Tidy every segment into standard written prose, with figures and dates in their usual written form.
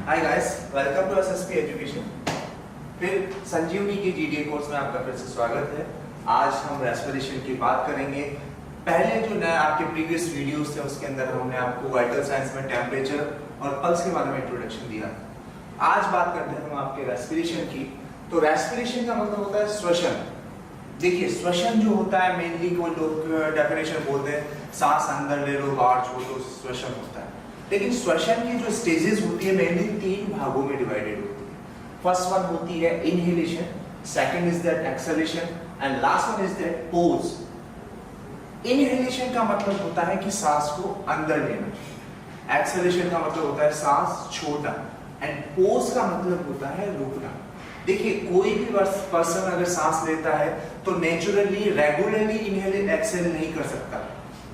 Hi guys, welcome to SSP education. फिर संजीवनी के GDA course में आपका फिर से स्वागत है। आज हम रेस्पिरेशन की बात करेंगे। पहले जो नए आपके प्रीवियस वीडियोस थे उसके अंदर हमने आपको वाइटल साइंस में टेम्परेचर और पल्स के बारे में इंट्रोडक्शन दिया। आज बात करते हैं हम आपके रेस्पिरेशन की। तो रेस्पिरेशन का मतलब होता है श्वसन। देखिए, श्वसन जो होता है मेनली कोई लोग डेफिनेशन बोलते हैं सांस अंदर ले लो बाहर छोड़ दो, श्वसन होता है। लेकिन श्वसन की जो स्टेजेस होती है मेनली 3 भागों में डिवाइडेड होती है। फर्स्ट वन होती है inhalation, second is that exhalation and last one is that pose. Inhalation का मतलब होता है कि सांस को अंदर लेना, एक्सहेलेशन का मतलब होता है सांस छोड़ना एंड पोज का मतलब होता है रुकना। देखिए, कोई भी पर्सन अगर सांस लेता है तो नेचुरली रेगुलरली इनहेल एक्सहेल नहीं कर सकता।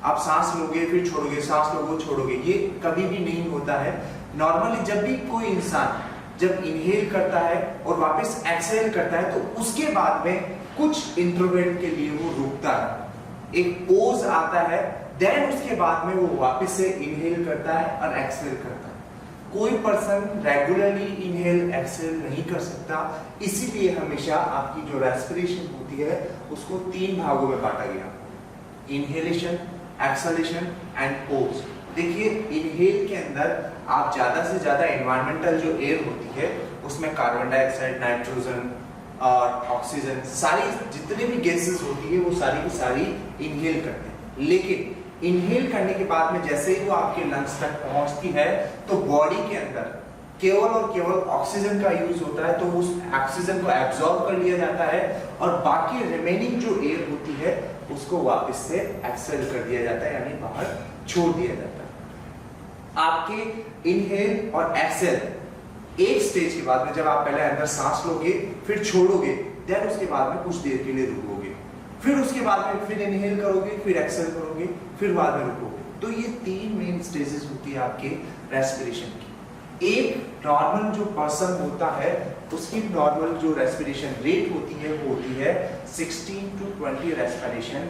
आप सांस लोगे फिर छोड़ोगे, सांस लोगे छोड़ोगे, ये कभी भी नहीं होता है। नॉर्मली जब भी कोई इंसान जब इनहेल करता है और वापस एक्सहेल करता है तो उसके बाद में कुछ इंटरवल के लिए वो रुकता है, एक पोज आता है, देन उसके बाद में वो वापस से इनहेल करता है और एक्सहेल करता है। कोई पर्सन रेगुलरली इनहेल एक्सहेल नहीं कर सकता, इसीलिए हमेशा आपकी जो रेस्पिरेशन होती है उसको 3 भागों में बांटा गया, इनहेलेशन, एक्सहेलेशन एंड पोज। देखिए, इनहेल के अंदर आप ज्यादा से ज्यादा एनवायरमेंटल जो एयर होती है उसमें कार्बन डाइऑक्साइड, नाइट्रोजन और ऑक्सीजन, सारी जितने भी गैसेस होती है वो सारी की सारी इनहेल करते हैं। लेकिन इनहेल करने के बाद में जैसे ही वो आपके लंग्स तक पहुंचती है तो बॉडी के अंदर केवल और केवल ऑक्सीजन का यूज होता है, तो उस ऑक्सीजन को एब्जॉर्ब कर लिया जाता है और बाकी रिमेनिंग जो एयर होती है उसको वापस से एक्सहेल कर दिया जाता है, यानी बाहर छोड़ दिया जाता है। आपके इनहेल और एक्सहेल एक स्टेज के बाद में, जब आप पहले अंदर सांस लोगे फिर छोड़ोगे, देन उसके बाद में कुछ देर के लिए रुकोगे, फिर उसके बाद में फिर इनहेल करोगे, फिर एक्सहेल करोगे, फिर बाद में रुकोगे। तो ये 3 मेन स्टेजेस होती है आपके रेस्पिरेशन की। एक नॉर्मल जो पर्सन होता है उसकी नॉर्मल जो रेस्पिरेशन रेट होती है वो होती है 16 to 20 रेस्पिरेशन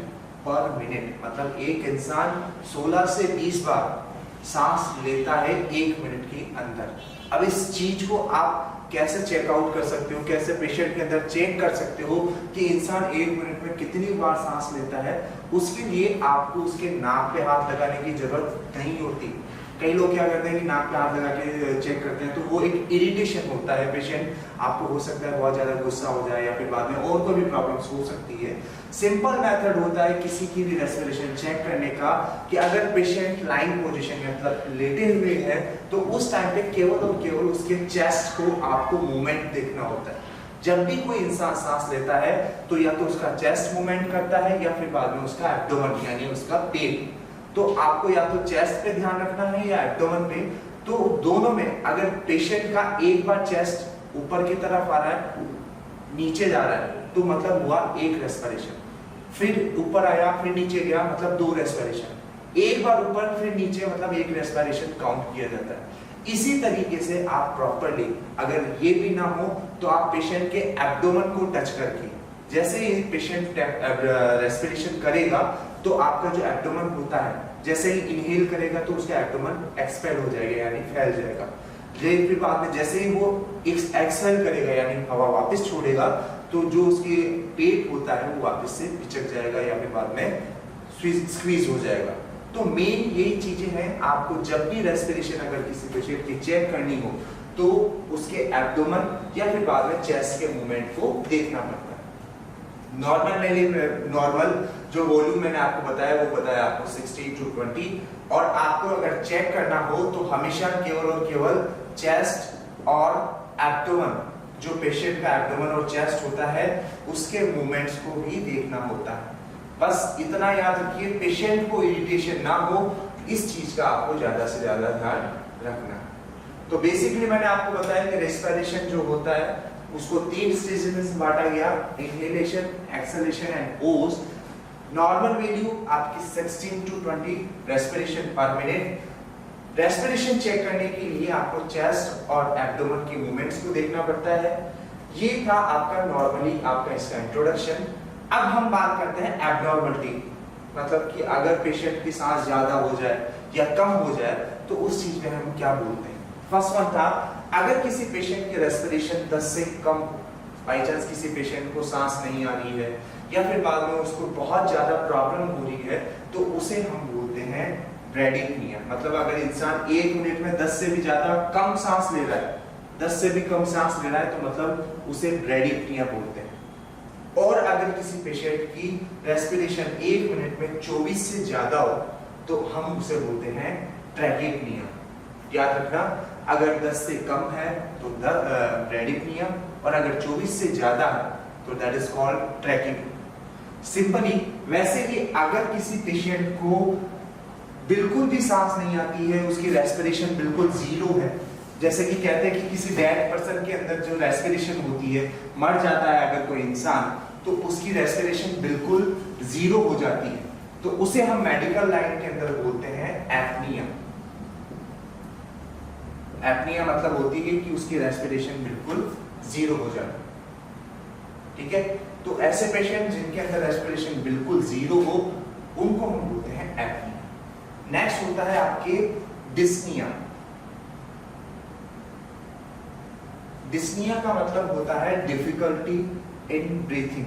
पर मिनट। मतलब एक इंसान 16 से 20 बार सांस लेता है 1 मिनट के अंदर। अब इस चीज को आप कैसे चेकआउट कर सकते हो, कैसे पेशेंट के अंदर चेक कर सकते हो कि इंसान 1 मिनट में कितनी बार सांस लेता है, उसके लिए आपको उसके नाक पे हाथ लगाने की जरूरत नहीं होती। कई लोग क्या करते हैं कि नाक पे हाथ लगा के चेक करते हैं, तो वो एक इरिटेशन होता है। पेशेंट आपको हो सकता है बहुत ज्यादा गुस्सा हो जाए या फिर बाद में और कोई भी प्रॉब्लम्स हो सकती है। सिंपल मेथड होता है किसी की भी रेस्पिरेशन चेक करने का कि अगर पेशेंट लाइंग पोजीशन में मतलब लेटे हुए है तो उस टाइम पे केवल और केवल उसके चेस्ट को आपको मूवमेंट देखना होता है। जब भी कोई इंसान सांस लेता है तो या तो उसका चेस्ट मूवमेंट करता है या फिर बाद में उसका एब्डोमेन यानी उसका पेट। तो आपको या तो चेस्ट पे ध्यान रखना है या एब्डोमेन पे। तो दोनों में अगर पेशेंट का एक बार चेस्ट ऊपर की तरफ आ रहा है, नीचे जा रहा है, तो मतलब हुआ 1 रेस्पिरेशन, फिर ऊपर आया फिर नीचे गया मतलब 2 रेस्पिरेशन, एक बार ऊपर फिर नीचे मतलब 1 रेस्पिरेशन काउंट किया जाता है। इसी तरीके से आप प्रॉपर्ली, अगर ये भी ना हो तो आप पेशेंट के एब्डोमेन को टच करके, जैसे ही पेशेंट रेस्पिरेशन करेगा तो आपका जो एब्डोमेन होता है जैसे ही इनहेल करेगा तो उसका एब्डोमेन एक्सपेल हो जाएगा यानी फैल जाएगा। फिर बाद में जैसे ही वो एक्सहेल करेगा यानी हवा वापस छोड़ेगा तो जो उसके पेट होता है वो वापस से पिचक जाएगा या फिर बाद में स्क्वीज हो जाएगा। तो मेन यही चीजें हैं। आपको जब भी रेस्पिरेशन अगर किसी पेशेंट की चेक करनी हो तो उसके एब्डोमेन या फिर बाद में चेस्ट के मूवमेंट को देखना पड़ता है। नॉर्मल जो वॉल्यूम मैंने आपको बताया वो बताया आपको 16 to 20। और आपको अगर चेक करना हो तो हमेशा केवल और केवल चेस्ट और एब्डोमेन, जो पेशेंट का एब्डोमेन और चेस्ट होता है उसके मूवमेंट्स को ही देखना होता है। बस इतना याद रखिए, पेशेंट को इरिटेशन ना हो, इस चीज का आपको ज्यादा से ज्यादा ध्यान रखना। तो बेसिकली मैंने आपको बताया कि रेस्पिरेशन जो होता है उसको 3 स्टेजेस में बांटा गया, inhalation, exhalation and pause. Normal value आपकी 16 to 20 respiration per minute. Respiration check करने के लिए आपको चेस्ट और एब्डोमेन की मूवमेंट्स को देखना पड़ता है। ये था आपका नॉर्मली आपका इसका इंट्रोडक्शन। अब हम बात करते हैं एब्नॉर्मलिटी, मतलब कि अगर पेशेंट की सांस ज्यादा हो जाए या कम हो जाए तो उस चीज में हम क्या बोलते हैं। फर्स्ट वन था, अगर किसी पेशेंट की रेस्पिरेशन 10 से कम, बाई चांस किसी पेशेंट को सांस नहीं आ रही है या फिर बाद में उसको बहुत ज्यादा प्रॉब्लम हो रही है, तो उसे हम बोलते हैं ब्रेडिपनिया। मतलब अगर इंसान 1 मिनट में 10 से भी ज्यादा कम सांस ले रहा है, 10 से भी कम सांस ले रहा है, तो मतलब उसे ब्रेडिपनिया बोलते हैं। और अगर किसी पेशेंट की रेस्पिरेशन 1 मिनट में 24 से ज्यादा हो, तो हम उसे बोलते हैं ट्रैकिपनिया। याद रखना, अगर 10 से कम है तो ब्रेडिपनिया, और अगर 24 से ज्यादा है तो दैट इज कॉल्ड ट्रैकिपनिया। सिंपली वैसे भी अगर किसी पेशेंट को बिल्कुल भी सांस नहीं आती है, उसकी रेस्पिरेशन बिल्कुल जीरो है, जैसे कि कहते हैं कि किसी डेड पर्सन के अंदर जो रेस्पिरेशन होती है, मर जाता है अगर कोई इंसान, तो उसकी रेस्पिरेशन बिल्कुल जीरो हो जाती है, तो उसे हम मेडिकल लाइन के अंदर बोलते हैं एपनिया। एपनिया मतलब होती है कि उसकी रेस्पिरेशन बिल्कुल जीरो हो जाए। ठीक है, तो ऐसे पेशेंट जिनके अंदर रेस्पिरेशन बिल्कुल जीरो हो, उनको हम बोलते हैं एपनिया। नेक्स्ट होता है आपके डिस्निया। डिस्निया का मतलब होता है डिफिकल्टी इन ब्रीथिंग।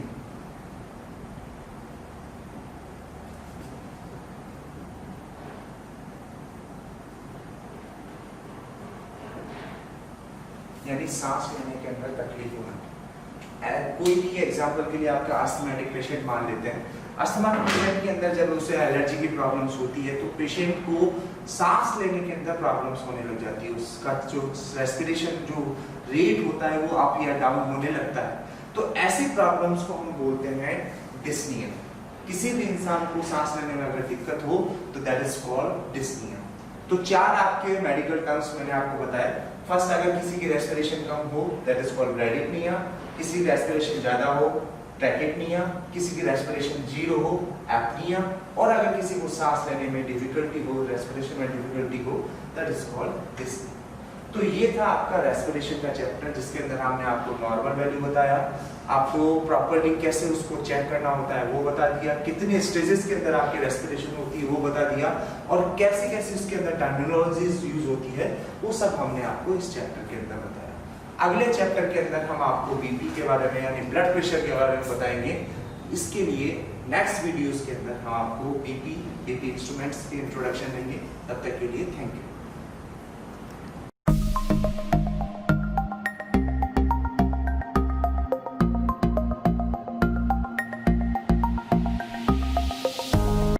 यानी सांस लेने के अंदर तकलीफ होना। कोई भी एग्जांपल के लिए आपका अस्थमैटिक पेशेंट मान लेते हैं, अस्थमा पेशेंट के अंदर जब उसे एलर्जी की प्रॉब्लम्स होती है, तो पेशेंट को सांस लेने के अंदर प्रॉब्लम्स होने लग जाती है, उसका जो रेस्पिरेशन जो रेट होता है वो अप या डाउन होने लगता है। तो ऐसी प्रॉब्लम्स को हम बोलते हैं डिस्निया। किसी भी इंसान को सांस लेने में अगर दिक्कत हो तो दैट इज कॉल्ड डिस्निया। तो 4 आपके मेडिकल टर्म्स मैंने आपको बताए। फर्स्ट, अगर किसी की रेस्पिरेशन कम हो दैट इज कॉल्ड ब्रेडिपनिया, किसी की रेस्पिरेशन ज्यादा हो ट्रैकिपनिया, किसी की रेस्पिरेशन जीरो हो एपनिया, और अगर किसी को सांस लेने में डिफिकल्टी हो, रेस्पिरेशन में डिफिकल्टी हो, दैट इज कॉल्ड डिस्निया। तो ये था आपका रेस्पिरेशन का चैप्टर, जिसके अंदर हमने आपको नॉर्मल वैल्यू बताया, आपको प्रॉपर्ली कैसे उसको चेक करना होता है वो बता दिया, कितने स्टेजेस के अंदर आपकी रेस्पिरेशन होती है वो बता दिया, और कैसे कैसे उसके अंदर टर्मिनोलॉजीज यूज होती है वो सब हमने आपको इस चैप्टर के अंदर बताया। अगले चैप्टर के अंदर हम आपको बीपी के बारे में यानी ब्लड प्रेशर के बारे में बताएंगे। इसके लिए नेक्स्ट वीडियोस के अंदर हम आपको बीपी इंस्ट्रूमेंट्स की इंट्रोडक्शन देंगे। तब तक के लिए थैंक यू।